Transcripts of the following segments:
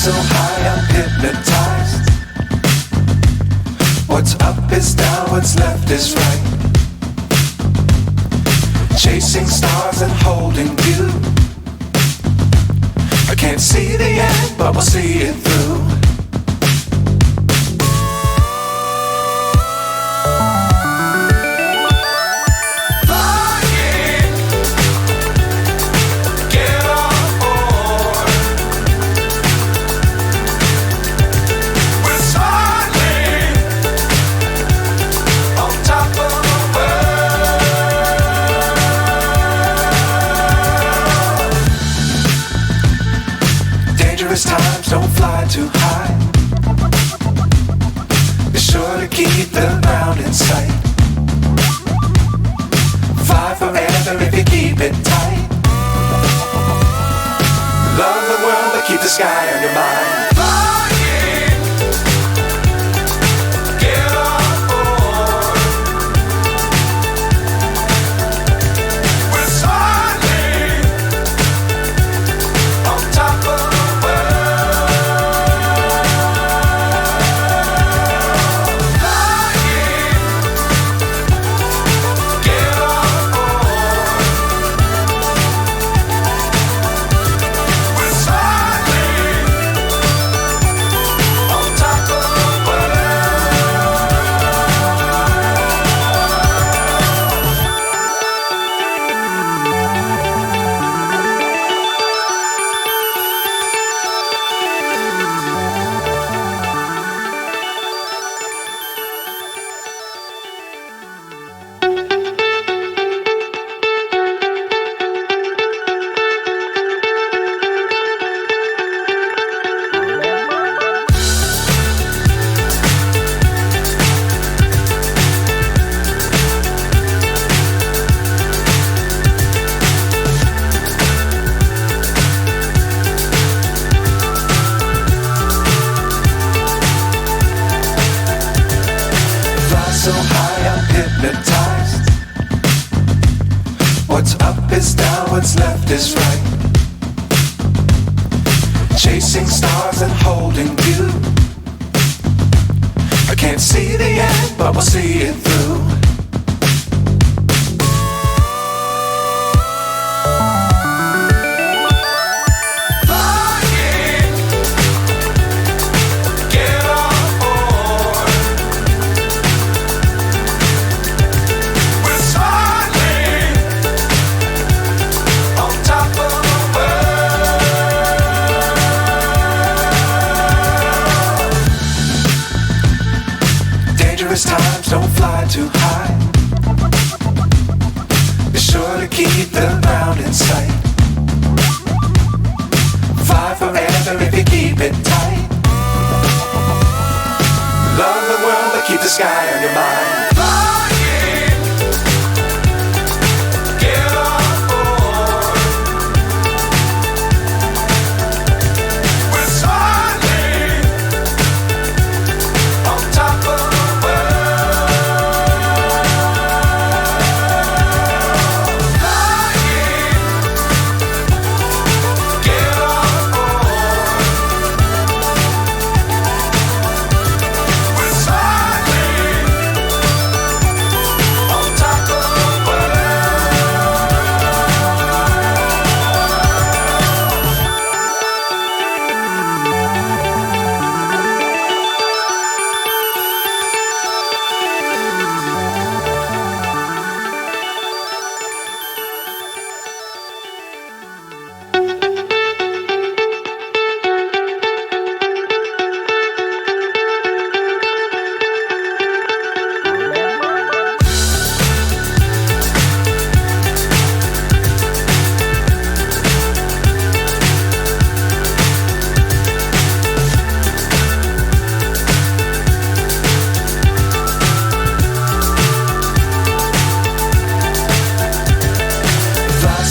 so high, I'm hypnotized. What's up is down, what's left is right. Chasing stars and holding you. I can't see the end, but we'll see it through. Times don't fly too high. Be sure to keep the ground in sight. Fly forever if you keep it tight. Love the world but keep the sky on your mind. So high, I'm hypnotized. What's up is down, what's left is right. Chasing stars and holding you. I can't see the end, but we'll see it through. Times don't fly too high. Be sure to keep the ground in sight. Fly forever if you keep it tight. Love the world but keep the sky on your mind.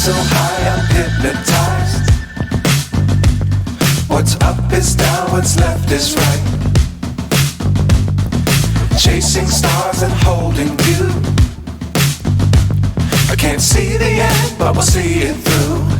So high, I'm hypnotized. What's up is down, what's left is right. Chasing stars and holding you. I can't see the end, but we'll see it through.